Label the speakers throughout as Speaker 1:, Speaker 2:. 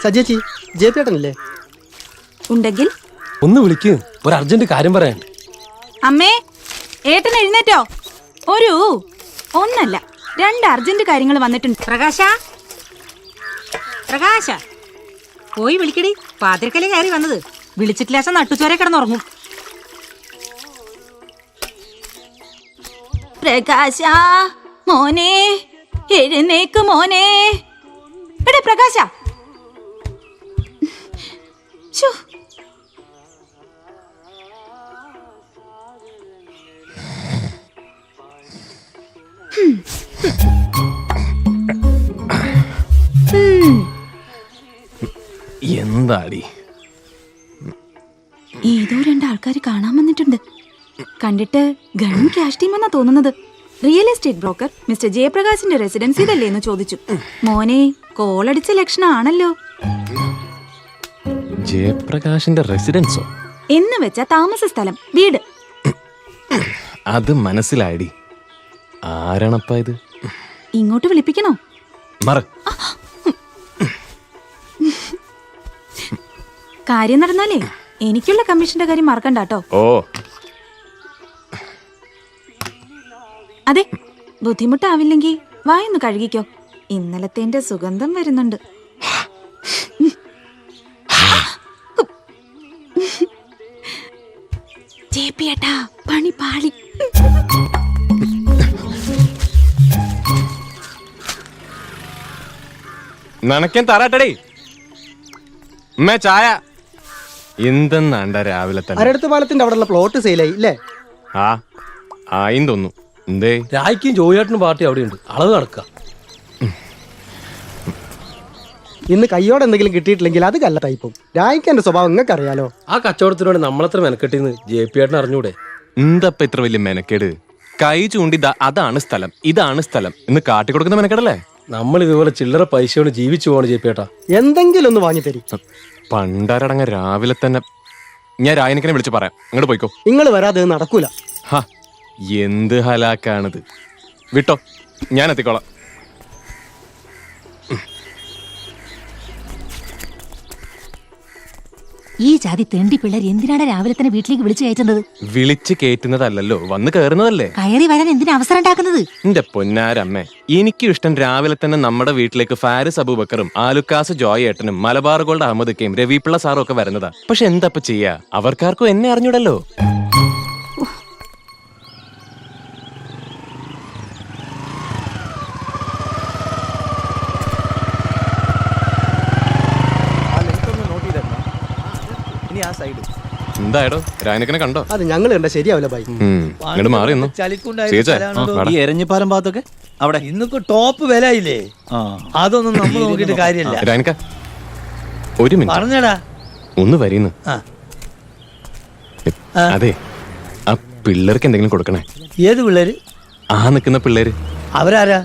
Speaker 1: സജേച്ചി ജയപ്പേട്ടനല്ലേ?
Speaker 2: ഉണ്ടെങ്കിൽ
Speaker 3: ഒന്ന് വിളിക്ക്, ഒരു അർജന്റ് കാര്യം പറയാൻ.
Speaker 2: അമ്മേ, ഏട്ടൻ എഴുന്നേറ്റോ? ഒന്നല്ല 2 അർജന്റ് കാര്യങ്ങൾ വന്നിട്ടുണ്ട്.
Speaker 4: പ്രകാശ പോയി വിളിക്കടി. പാതിരക്കല്ലേ കയറി വന്നത്. വിളിച്ചിട്ടില്ല നട്ടുച്ചോരെ കിടന്നുറങ്ങും.
Speaker 2: പ്രകാശ മോനെ, എഴുന്നേക്ക് മോനെ. എടേ പ്രകാശ,
Speaker 3: എന്താടി?
Speaker 2: ഏതോ 2 ആൾക്കാർ കാണാൻ വന്നിട്ടുണ്ട്. കണ്ടിട്ട് ഗൺ ക്യാഷ് ടീം എന്നാ തോന്നുന്നത്. റിയൽ എസ്റ്റേറ്റ് ബ്രോക്കർ മിസ്റ്റർ ജയപ്രകാശിന്റെ റെസിഡൻസി ഇതല്ലേ എന്ന് ചോദിച്ചു. മോനെ, കോളടിച്ച ലക്ഷണമാണല്ലോ.
Speaker 3: ജയപ്രകാശിന്റെ റെസിഡൻസോ?
Speaker 2: എന്ന് വെച്ചാ താമസ സ്ഥലം, വീട്.
Speaker 3: അത് മനസ്സിലായിടി. ആരാണപ്പ ഇത്?
Speaker 2: ഇങ്ങോട്ട് വിളിപ്പിക്കണോ?
Speaker 3: മറ.
Speaker 2: കാര്യം നടന്നാലേ എനിക്കുള്ള കമ്മീഷന്റെ കാര്യം മറക്കണ്ടാട്ടോ.
Speaker 3: ഓ
Speaker 2: അതെ, ബുദ്ധിമുട്ടാവില്ലെങ്കിൽ വായൊന്ന് കഴുകിക്കോ. ഇന്നലത്തെ സുഗന്ധം വരുന്നുണ്ട്. ചേപ്പിയേട്ടാ, പണി പാളി.
Speaker 3: നനക്കൻ തരാട്ടടി. ചായ എന്തെന്നാണ്ട രാവിലെ തന്നെ.
Speaker 1: അരടുത്ത പാലത്തിന്റെ അവിടെയുള്ള പ്ലോട്ട് സെയിലായി ഇല്ലേ?
Speaker 3: ആയിന്ന് തോന്നുന്നു. എന്തേ?
Speaker 5: രായ്ക്കും ജോയേട്ടനും പാർട്ടി അവിടെയുണ്ട്, അളവ് നടക്കുക.
Speaker 1: ഇന്ന് കയ്യോടെ എന്തെങ്കിലും കിട്ടിയിട്ടില്ലെങ്കിൽ അത് കല്ല ടൈപ്പും. രായ്ക്ക് എന്റെ സ്വഭാവം നിങ്ങൾക്ക് അറിയാലോ.
Speaker 5: ആ കച്ചവടത്തിനോട് നമ്മളത്ര മെനക്കെട്ടിന്ന് ജെപിയേട്ടൻ അറിഞ്ഞൂടെ?
Speaker 3: എന്തപ്പ ഇത്ര വലിയ മെനക്കേട്? കൈ ചൂണ്ടി അതാണ് സ്ഥലം, ഇതാണ് സ്ഥലം എന്ന് കാട്ടിക്കൊടുക്കുന്ന മെനക്കേടല്ലേ?
Speaker 5: നമ്മൾ ഇതുപോലെ ചില്ലറ പൈസ കൊണ്ട് ജീവിച്ചു പോവാണ് ജെപിയേട്ടാ.
Speaker 1: എന്തെങ്കിലും ഒന്ന് വാങ്ങി തരി.
Speaker 3: പണ്ടാരടങ്ങ രാവിലെ തന്നെ ഞാൻ രായനിക്കനെ വിളിച്ച് പറയാം, ഇങ്ങോട്ട് പോയിക്കോ.
Speaker 1: നിങ്ങൾ വരാതെ നടക്കൂല.
Speaker 3: എന്ത് ഹലാക്കാണിത്. വിട്ടോ, ഞാൻ എത്തിക്കോളാം.
Speaker 4: ഈ ജാതി തെണ്ടി പിള്ളേർ എന്തിനാണ് രാവിലെ തന്നെ വീട്ടിലേക്ക് വിളിച്ചു കയറ്റുന്നത്?
Speaker 3: വിളിച്ച് കയറ്റുന്നതല്ലോ, വന്ന് കയറുന്നതല്ലേ.
Speaker 4: കയറി വരാൻ എന്തിനാ അവസരം ഉണ്ടാക്കുന്നത്?
Speaker 3: എന്റെ പൊന്നാരമ്മേ, എനിക്കും ഇഷ്ടം രാവിലെ തന്നെ നമ്മുടെ വീട്ടിലേക്ക് ഫാരിസ് അബൂബക്കറും ആലുക്കാസ് ജോയ് ഏട്ടനും മലബാർ ഗോൾഡ് അഹമ്മദൊക്കെയും രവിപിള്ള സാറും ഒക്കെ വരുന്നതാ. പക്ഷെ എന്താ ചെയ്യാ, അവർക്കാർക്കും എന്നെ അറിഞ്ഞൂടല്ലോ. എന്തായടോ, രായനക്കനെ കണ്ടോ?
Speaker 1: അത് ഞങ്ങൾ കണ്ട ശരിയാവില്ല ബൈ.
Speaker 3: ഇങ്ങോട്ട് മാറി
Speaker 6: ഈ എരഞ്ഞിപ്പാലം ഭാഗത്തൊക്കെ അവിടെ ഇന്നിപ്പോ ടോപ്പ് വിലയില്ലേ? അതൊന്നും നമ്മൾ നോക്കിയിട്ട് കാര്യമില്ല.
Speaker 3: രായനക്ക ഒരു മിനിറ്റ്
Speaker 6: പറഞ്ഞടാ,
Speaker 3: ഒന്ന് വരീന്ന്. അതെ, ആ പിള്ളേർക്ക് എന്തെങ്കിലും കൊടുക്കണേ.
Speaker 6: ഏത് പിള്ളേര്?
Speaker 3: ആ നിക്കുന്ന പിള്ളേര്.
Speaker 6: അവരാരാ?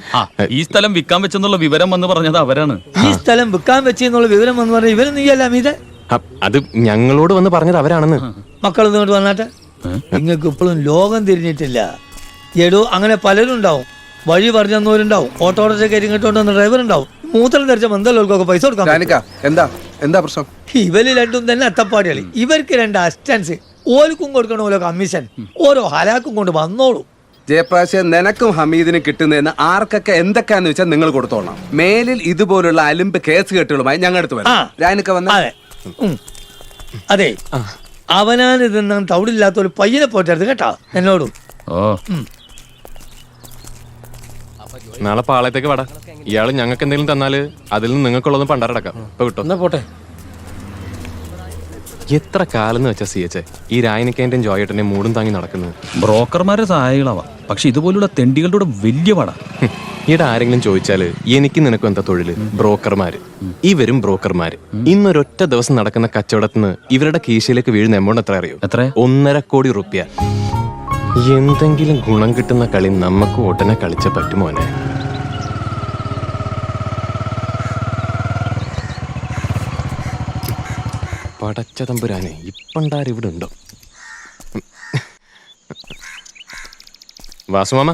Speaker 7: ഈ സ്ഥലം വിൽക്കാൻ വെച്ചെന്നുള്ള വിവരം വന്ന് പറഞ്ഞത് അവരാണ്.
Speaker 6: ഈ സ്ഥലം വിൽക്കാൻ വെച്ചെന്നുള്ള വിവരം വന്ന് പറഞ്ഞ ഇവര് നീയല്ല അമീത?
Speaker 3: അത് ഞങ്ങളോട് വന്ന് പറഞ്ഞത് അവരാണെന്ന്.
Speaker 6: മക്കൾ ഇങ്ങോട്ട് വന്നാട്ടെ. നിങ്ങൾക്ക് ഇപ്പോഴും ലോകം തിരിഞ്ഞിട്ടില്ല. എടോ, അങ്ങനെ പലരും ഉണ്ടാവും. വഴി പറഞ്ഞു തന്നവരുണ്ടാവും. ഓട്ടോറിക്ഷ കയറി ഇങ്ങോട്ട് വന്ന ഡ്രൈവർ ഉണ്ടാവും. മൂത്രം ധരിച്ച മന്ദലോർക്കൊക്കെ പൈസ കൊടുക്കാം.
Speaker 8: എന്താ പ്രശ്നം?
Speaker 6: ഇവര് രണ്ടും തന്നെ അത്തപ്പാടികളി. ഇവർക്ക് 2 അസിസ്റ്റൻസ്, ഓർക്കും കൊടുക്കണ ഓരോ കമ്മീഷൻ, ഓരോ ഹലാക്കും കൊണ്ട് വന്നോളൂ.
Speaker 8: ജയപ്രകാശ്, നിനക്കും ഹമീദിനും കിട്ടുന്നതെന്ന് ആർക്കൊക്കെ എന്തൊക്കെയാന്ന് വെച്ചാൽ നിങ്ങൾ കൊടുത്തോളാം. മേലിൽ ഇതുപോലുള്ള അലിമ്പ് കേസ് കെട്ടുകളുമായി ഞങ്ങളുടെ വന്ന.
Speaker 6: അതെ, അവനാണ് ഇതെന്നും തവിടില്ലാത്ത ഒരു പയ്യനെ പോറ്റരുത് കേട്ടാ എന്നോടും.
Speaker 3: നാളെ പാളയത്തേക്ക് വടാ. ഇയാള് ഞങ്ങൾക്ക് എന്തെങ്കിലും തന്നാല് അതിൽ നിന്ന് നിങ്ങൾക്കുള്ളതും പണ്ടാരടക്കാം. ഇപ്പൊ കിട്ടും.
Speaker 5: എന്നാ പോട്ടെ.
Speaker 3: എത്ര കാലം വെച്ചാ സിയച്ചേ ഈ രായനിക്കേന്റെയും ജോയേട്ടന്റെയും മൂടും താങ്ങി നടക്കുന്നത്.
Speaker 7: ബ്രോക്കർമാരെ സഹായികളാവാം, പക്ഷെ ഇതുപോലുള്ള തെണ്ടികളുടെ വലിയ പട.
Speaker 3: ഇവിടെ ആരെങ്കിലും ചോദിച്ചാല് എനിക്ക് നിനക്കും എന്താ തൊഴില്? ബ്രോക്കർമാര്. ഇവരും ബ്രോക്കർമാര്. ഇന്നൊരൊറ്റ ദിവസം നടക്കുന്ന കച്ചവടത്തിന് ഇവരുടെ കീശയിലേക്ക് വീഴുന്ന എമൗണ്ട് എത്ര അറിയോ?
Speaker 7: എത്ര?
Speaker 3: 1.5 കോടി റുപ്യ. എന്തെങ്കിലും ഗുണം കിട്ടുന്ന കളി നമുക്ക് ഉടനെ കളിച്ച പറ്റുമോനെ. പടച്ച തമ്പുരാനെ, ഇപ്പണ്ടാരിവിടെ ഉണ്ടോ? വാസുമാമ,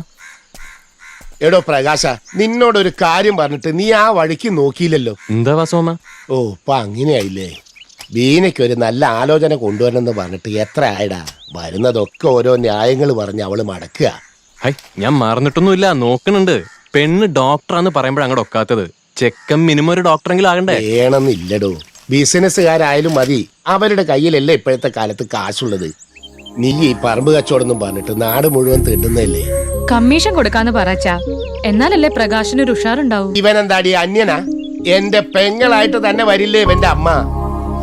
Speaker 9: എടോ പ്രകാശ, നിന്നോടൊരു കാര്യം പറഞ്ഞിട്ട് നീ ആ വഴിക്ക് നോക്കിയില്ലല്ലോ.
Speaker 3: എന്താ വാസുമാമ?
Speaker 9: ഓ ഇപ്പൊ അങ്ങനെയായില്ലേ. ബീനയ്ക്ക് ഒരു നല്ല ആലോചന കൊണ്ടുവരണമെന്ന് പറഞ്ഞിട്ട് എത്ര ആയടാ. വരുന്നതൊക്കെ ഓരോ ന്യായങ്ങൾ പറഞ്ഞ് അവള് മടക്കുക.
Speaker 3: ഹൈ, ഞാൻ മറന്നിട്ടൊന്നുമില്ല, നോക്കണുണ്ട്. പെണ്ണ് ഡോക്ടറാന്ന് പറയുമ്പോഴങ്ങോട്ട് ഒക്കാത്തത്. ചെക്കൻ മിനിമം ഒരു ഡോക്ടറെങ്കിലും ആകണ്ടേ?
Speaker 9: വേണമെന്നില്ലടോ. ബിസിനസ്സുകാരായാലും മതി, അവരുടെ കയ്യിലല്ലേ ഇപ്പോഴത്തെ കാലത്ത് കാശുള്ളത്. നീ ഈ പറമ്പ് കച്ചവടം പറഞ്ഞിട്ട് നാട് മുഴുവൻ തീണ്ടുന്നല്ലേ.
Speaker 10: കമ്മീഷൻ കൊടുക്കാന്ന് പറച്ചാ, എന്നാലല്ലേ പ്രകാശിനൊരു ഉഷാറുണ്ടാവും.
Speaker 9: ഇവനെന്താടി അന്യനാ? എന്റെ പെങ്ങളായിട്ട് തന്നെ വരില്ലേ ഇവന്റെ അമ്മ.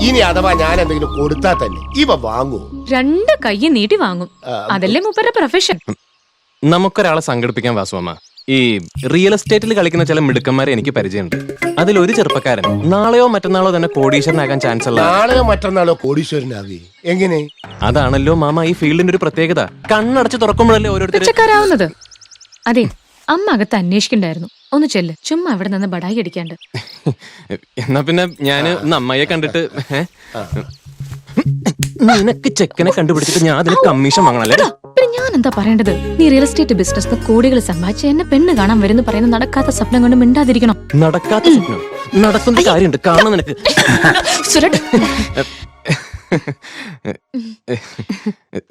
Speaker 9: ഇനി അഥവാ ഞാൻ എന്തെങ്കിലും കൊടുത്താൽ തന്നെ ഇവ വാങ്ങൂ.
Speaker 10: 2 കൈ നീട്ടി വാങ്ങും. അതല്ലേ മൂപ്പരുടെ പ്രൊഫഷൻ.
Speaker 3: നമുക്കൊരാളെ സംഘടിപ്പിക്കാൻ വാസുമാമ. ഈ റിയൽ എസ്റ്റേറ്റിൽ കളിക്കുന്ന ചില മിടുക്കന്മാരെ എനിക്ക് പരിചയമുണ്ട്. അതിലൊരു ചെറുപ്പക്കാരൻ നാളെയോ മറ്റന്നാളോ തന്നെ കോടീശ്വരനാകാൻ ചാൻസ് ഉള്ള.
Speaker 9: നാളെയോ മറ്റന്നാളോ കോടീശ്വരനാവേ? എങ്ങനെ?
Speaker 3: അതാണല്ലോ മാമ ഈ ഫീൽഡിന്റെ ഒരു പ്രത്യേകത. കണ്ണടച്ച് തുറക്കുമ്പോഴല്ലേ ഓരോരുത്തർ
Speaker 10: പിച്ചക്കാരാവുന്നത്. അതെ, അമ്മ അകത്ത് അന്വേഷിക്കണ്ടായിരുന്നു. ഒന്ന് ചെല്ല്, ചുമ്മാ അവിടെ നിന്ന് ബടായി അടിക്കാണ്ട്.
Speaker 3: എന്നാ പിന്നെ ഞാന് ഒന്ന് അമ്മയെ കണ്ടിട്ട് നിനക്ക് ചെക്കനെ കണ്ടുപിടിച്ചിട്ട് ഞാൻ അതിന് കമ്മീഷൻ വാങ്ങണല്ലേ?
Speaker 10: പിന്നെ ഞാൻ എന്താ പറയേണ്ടത്? നീ റിയൽ എസ്റ്റേറ്റ് ബിസിനസ് കോടികൾ സമ്പാദിച്ച് എന്നെ പെണ്ണ് കാണാൻ വരുന്ന പറയുന്ന നടക്കാത്ത സ്വപ്നം കൊണ്ട് മിണ്ടാതിരിക്കണം.
Speaker 3: നടക്കാത്ത സ്വപ്നം നടക്കുന്ന കാര്യമുണ്ട്, കാണാൻ നിനക്ക്.
Speaker 10: സുരട്ട്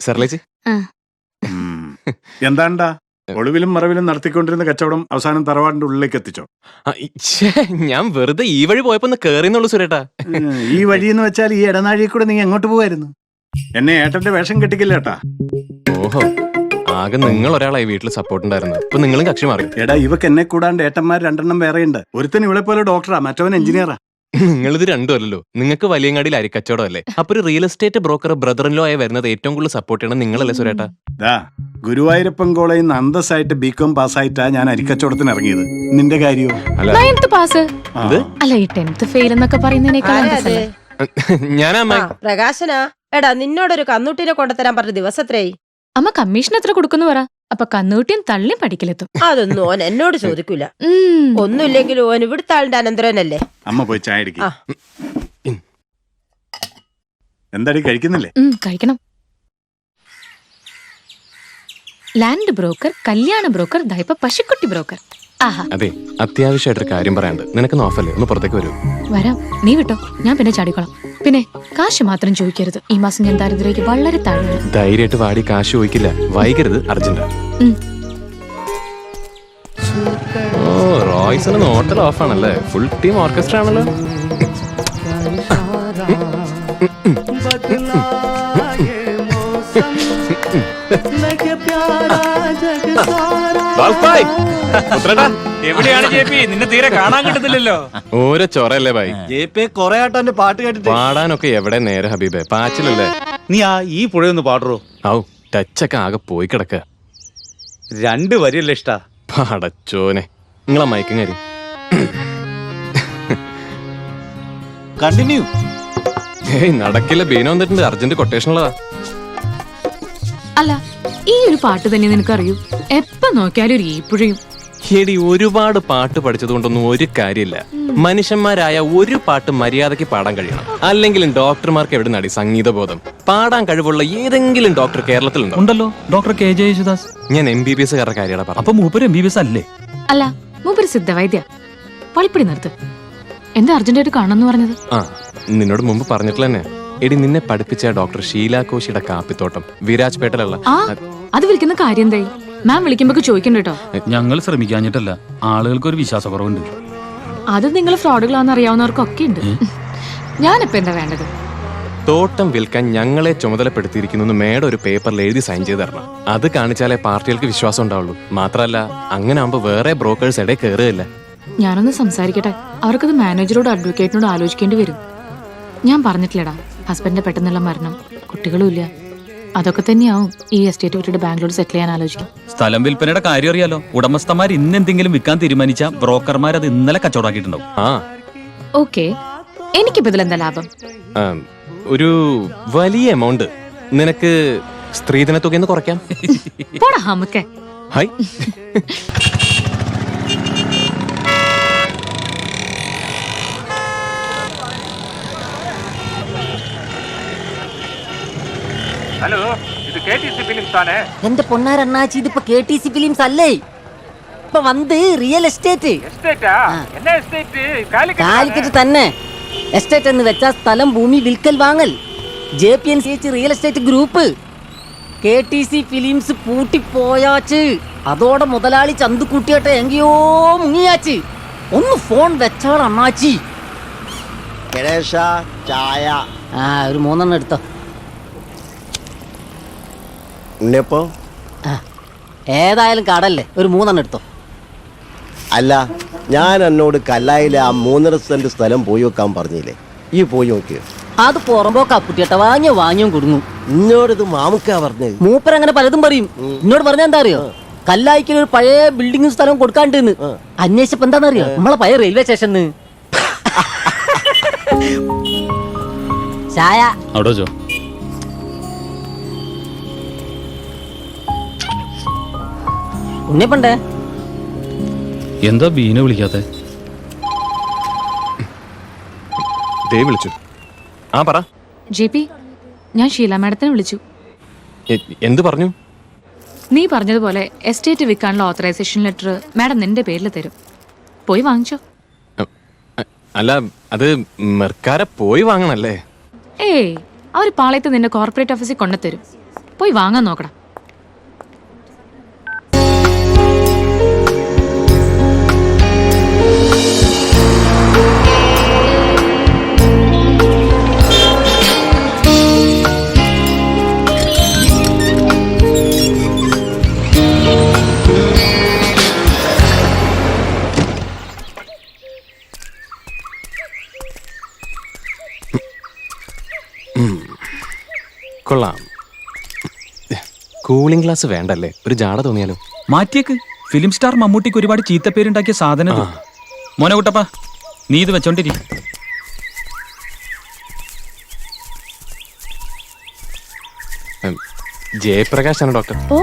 Speaker 3: സർലേച്ചി,
Speaker 11: എന്താണ്ടാ ഒളിവിലും മറവിലും നടത്തിക്കൊണ്ടിരുന്ന കച്ചവടം അവസാനം തറവാടിന്റെ ഉള്ളിലേക്ക് എത്തിച്ചോ?
Speaker 3: ഞാൻ വെറുതെ ഈ വഴി പോയപ്പോ ഒന്ന് കേറിന്നുള്ളൂ സുരേട്ടാ.
Speaker 11: ഈ വഴിയെന്ന് വെച്ചാൽ ഈ ഇടനാഴിയിൽ കൂടെ നീ എങ്ങോട്ട് പോവായിരുന്നു? എന്നെ ഏട്ടന്റെ വേഷം കെട്ടിക്കില്ലേട്ടാ.
Speaker 3: ഓഹോ, ആകെ നിങ്ങൾ ഒരാളായി വീട്ടിൽ സപ്പോർട്ട് ഉണ്ടായിരുന്നു. ഇപ്പൊ നിങ്ങളും കക്ഷി മാറി.
Speaker 11: എടാ, ഇവക്ക് എന്നെ കൂടാണ്ട് ഏട്ടന്മാർ 2 വേറെയുണ്ട്. ഒരുത്തൻ ഇവളെ പോലെ ഡോക്ടറാ, മറ്റവൻ എഞ്ചിനീയറാ.
Speaker 3: നിങ്ങളിത് രണ്ടും അല്ലല്ലോ. നിങ്ങൾക്ക് വലിയങ്ങാടിയിൽ അരിക്കച്ചവടം അല്ലേ? അപ്പൊ ഒരു real estate broker brother in law ആയി വരുന്നത് ഏറ്റവും കൂടുതൽ സപ്പോർട്ട് ചെയ്യണം നിങ്ങളല്ലേ സുരേട്ടാ?
Speaker 11: ഗുരുവായൂരപ്പൻ കോളേജിൽ നിന്ന് അന്തസ്സായിട്ട് ബികോം പാസ്സായിട്ടാ ഞാൻ അരിക്കച്ചവടത്തിന് ഇറങ്ങിയത്. നിന്റെ കാര്യമോ?
Speaker 10: 9th പാസ് അല്ല, ഈ 10th ഫെയിൽ എന്നൊക്കെ പറയുന്നതിനേക്കാൾ
Speaker 3: ഞാനമ്മ
Speaker 4: പ്രകാശനാ. എടാ, നിന്നോടൊരു കന്നൂട്ടിനെ കൊണ്ടുതരാൻ പറഞ്ഞ ദിവസത്രേ.
Speaker 10: അമ്മ കമ്മീഷൻ എത്ര കൊടുക്കുന്നു പറ. അപ്പൊ കന്നൂട്ടിയും തള്ളി പഠിക്കലെത്തും.
Speaker 4: അതൊന്നും ഓൻ എന്നോട് ചോദിക്കൂല. ഒന്നുമില്ലെങ്കിലും ഓൻ ഇവിടുത്തെ ആളുടെ അനന്തരനല്ലേ.
Speaker 11: അമ്മ പോയി ചായ എടുക്ക. എന്താടി കഴിക്കുന്നില്ലേ?
Speaker 10: കഴിക്കണം. ലാൻഡ് ബ്രോക്കർ, കല്യാണ ബ്രോക്കർ, ഇപ്പൊ പശുക്കുട്ടി ബ്രോക്കർ.
Speaker 3: അതെ, അത്യാവശ്യമായിട്ടൊരു കാര്യം പറയാനുണ്ട്. നിനക്ക് നോഫല്ലേ, ഒന്ന് പുറത്തേക്ക് വരൂ.
Speaker 10: വരാം, നീ വിട്ടോ, ഞാൻ പിന്നെ ചാടിക്കോളാം. പിന്നെ കാശ് മാത്രം ചോദിക്കരുത്. ഈ മാസം ഞാൻ ദാരിദ്ര്യക്ക് വളരെ താഴെ.
Speaker 3: ധൈര്യമായിട്ട് വാടി, കാശ് ചോദിക്കില്ല. വൈകരുത്, അർജന്റ്. ഓ, റോയ്സിന് നോട്ടൽ ഓഫ് ആണല്ലേ? ഫുൾ ടീം ഓർക്കസ്ട്ര ആണല്ലോ.
Speaker 5: എവിടെയാണ് ജെപി? നിന്നെ തീരെ കാണാൻ കിട്ടുന്നില്ലല്ലോ.
Speaker 3: ഓരോ ചൊറയല്ലേ ഭായി.
Speaker 6: ജെപി കൊറേ ആട്ടന്റെ പാട്ട് കേട്ടിട്ട്
Speaker 3: പാടാനൊക്കെ എവിടെ നേരെ ഹബീബെ, പാച്ചിലല്ലേ.
Speaker 5: നീ ആ ഈ പുഴയൊന്ന് പാടറോ?
Speaker 3: ഔ, ടച്ചൊക്കെ ആകെ പോയി കിടക്ക.
Speaker 5: 2 വരിയല്ലേ ഇഷ്ടാ?
Speaker 3: പാടച്ചോനെ, നിങ്ങളെ മയക്കും കാര്യം
Speaker 5: കണ്ടിന്യൂ.
Speaker 3: ഏയ് നടക്കില്ല, ബീന വന്നിട്ടുണ്ട്. അർജന്റ് കൊട്ടേഷൻ ഉള്ളതാ.
Speaker 10: അല്ല, ഈ ഒരു പാട്ട് തന്നെ നിനക്കറിയൂ? എപ്പ നോക്കിയാലും ഒരു ഈ പുഴയും.
Speaker 3: എടി, ഒരുപാട് പാട്ട് പഠിച്ചത് കൊണ്ടൊന്നും ഒരു കാര്യമില്ല. മനുഷ്യന്മാരായ ഒരു പാട്ട് മര്യാദയ്ക്ക് പാടാൻ കഴിയണം. അല്ലെങ്കിലും ഡോക്ടർമാർക്ക് എവിടെ നടി സംഗീതബോധം? പാടാൻ കഴിവുള്ള ഏതെങ്കിലും ഡോക്ടർ കേരളത്തിലുണ്ടോ?
Speaker 7: ഉണ്ടല്ലോ, ഡോക്ടർ KJ യേശുദാസ്.
Speaker 3: ഞാൻ MBBS കാരുടെ കാര്യമാണ് പറഞ്ഞത്.
Speaker 7: അപ്പൊ മൂപ്പര് MBBS അല്ലേ?
Speaker 10: അല്ല, മൂപ്പര് സിദ്ധവൈദ്യ. പളിപ്പടി നിർത്ത്. എന്താ അർജന്റായിട്ട് കാണണമെന്ന് പറഞ്ഞത്?
Speaker 3: ആ, നിന്നോട് മുമ്പ് പറഞ്ഞിട്ടില്ല തന്നെ. എടി, നിന്നെ പഠിപ്പിച്ച ഡോക്ടർ ഷീല കോശിയുടെ കാപ്പിത്തോട്ടം വിരാജ്പേട്ടലുള്ള.
Speaker 10: ആ, അത് വിളിക്കുന്ന കാര്യം എന്തായി? മാം വിളിക്കുമ്പോ ചോദിക്കണ്ട കേട്ടോ.
Speaker 7: ഞങ്ങൾ ശ്രമിക്കാഞ്ഞിട്ടല്ല, ആളുകൾക്ക് ഒരു വിശ്വാസക്കുറവുണ്ട്.
Speaker 10: അത് നിങ്ങൾ ഫ്രോഡുകളാന്ന് അറിയാവുന്നവർക്കൊക്കെ ഉണ്ട്. ഞാനിപ്പോ എന്താ വേണ്ടത്?
Speaker 3: തോട്ടം വിൽക്കാൻ ഞങ്ങളെ ചുമതലപ്പെടുത്തിയിരിക്കുന്നു മേഡം ഒരു പേപ്പറിൽ എഴുതി സൈൻ ചെയ്ത് തരണം. അത് കാണിച്ചാലേ പാർട്ടികൾക്ക് വിശ്വാസം ഉണ്ടാവുള്ളൂ. മാത്രമല്ല, അങ്ങനെ ആകുമ്പോ വേറെ ബ്രോക്കേഴ്സ് ഇടയിൽ കയറുകയില്ല.
Speaker 10: ഞാനൊന്ന് സംസാരിക്കട്ടെ. അവർക്കത് മാനേജറോട് അഡ്വക്കേറ്റിനോട് ആലോചിക്കേണ്ടി വരും. ഞാൻ പറഞ്ഞിട്ടില്ലടാ, ഹസ്ബൻഡിന്റെ പെട്ടെന്നുള്ള മരണം, കുട്ടികളും ഇല്ല. അതൊക്കെ തന്നെയാവും ഈ എസ്റ്റേറ്റ് വിട്ടിട്ട് ബാംഗ്ലൂർ സെറ്റിൽ ചെയ്യാൻ ആലോചിക്കും.
Speaker 7: സ്ഥലം വിൽപ്പനയുടെ കാര്യം അറിയാലോ. ഉടമസ്ഥന്മാർ ഇന്ന് എന്തെങ്കിലും വിൽക്കാൻ തീരുമാനിച്ച ബ്രോക്കർമാർ അത് ഇന്നലെ കച്ചവടാക്കിയിട്ടുണ്ടാവും.
Speaker 10: ഓക്കെ, എനിക്കിപ്പോ ഇതിലെന്താ ലാഭം?
Speaker 3: ഒരു വലിയ എമൗണ്ട് നിനക്ക് സ്ത്രീധന തുകയെന്ന് കുറയ്ക്കാം.
Speaker 10: പോടാ നമുക്ക്.
Speaker 3: ഹായ്.
Speaker 5: ഹലോ, ഇത് KTC ഫിലിംസ് ആണ്.
Speaker 4: എന്റെ പൊന്നാരണ്ണാച്ചി, ഇതിപ്പോ KTC ഫിലിംസ് അല്ലേ? இப்ப வந்து ரியல் എസ്റ്റേറ്റ് കാലിക്കറ്റ് തന്നെ എസ്റ്റേറ്റ് എന്ന് വെച്ചാൽ സ്ഥലം ഭൂമി വിൽക്കൽ വാങ്ങൽ. JPNCH real estate group KTC films പൂട്ടിപ്പോയാച്ച്. അതോടെ മുതലാളി ചന്തുക്കുട്ടിയാട്ടെ എങ്കയോ മുങ്ങിയാച്ച്. ഒന്ന് ഫോൺ വെച്ചാൾ അണ്ണാച്ചി.
Speaker 1: ചായ
Speaker 4: ആ ഒരു 3 എടുത്തോ.
Speaker 1: ഉണ്ണിയപ്പോ
Speaker 4: ഏതായാലും കടല്ലേ, ഒരു 3 എടുത്തോ.
Speaker 1: അല്ല, ഞാൻ എന്നോട് കല്ലായിലെ ആ 3.5 സെന്റ് സ്ഥലം പോയി വെക്കാൻ പറഞ്ഞില്ലേ, ഈ പോയി നോക്കിയോ?
Speaker 4: അത് പുറമ്പോക്കാ കുട്ടിയട്ട, വാങ്ങിയും കൊടുങ്ങും.
Speaker 1: ഇന്നോടിത് മാമുക്കാ പറഞ്ഞത്.
Speaker 4: മൂപ്പരങ്ങനെ പലതും പറയും. എന്നോട് പറഞ്ഞ എന്താ അറിയോ, കല്ലായിക്ക് ഒരു പഴയ ബിൽഡിംഗും സ്ഥലവും കൊടുക്കാണ്ടെന്ന്. അന്വേഷിച്ചപ്പോ എന്താണെന്നറിയോ, നമ്മളെ പഴയ റെയിൽവേ സ്റ്റേഷന്. ചായ
Speaker 7: അവിടെ വെച്ചോ.
Speaker 4: ഉണ്ണിയപ്പണ്ടേ
Speaker 7: എന്താ ബീനെ വിളിക്കാത്തെ?
Speaker 3: ദേ വിളിച്ചു. ആ പറ.
Speaker 10: JP, ഞാൻ ഷീല മാഡത്തിനെ വിളിച്ചു.
Speaker 3: എന്ത് പറഞ്ഞു?
Speaker 10: നീ പറഞ്ഞതുപോലെ എസ്റ്റേറ്റ് വിൽക്കാനുള്ള ഓത്തറൈസേഷൻ ലെറ്റർ മാഡം നിന്റെ പേരിൽ തരും. പോയി വാങ്ങിച്ചോ.
Speaker 3: അല്ല, അത് മെർക്കാരെ പോയി വാങ്ങണല്ലേ?
Speaker 10: ഏയ്, അവർ പാളയത്ത് നിന്റെ കോർപ്പറേറ്റ് ഓഫീസിൽ കൊണ്ടുതരും. പോയി വാങ്ങാൻ നോക്കടാ.
Speaker 3: കൊള്ളാം. കൂളിംഗ് ഗ്ലാസ് വേണ്ടല്ലേ? ഒരു ജാട തോന്നിയാലോ?
Speaker 7: മാറ്റിയേക്ക്. ഫിലിം സ്റ്റാർ മമ്മൂട്ടിക്ക് ഒരുപാട് ചീത്തപ്പേരുണ്ടാക്കിയ സാധനം ഇത്. മോനെ കുട്ടപ്പ, നീ ഇത് വെച്ചോണ്ടിരി.
Speaker 3: ജയപ്രകാശാണ് ഡോക്ടർ.
Speaker 2: ഓ,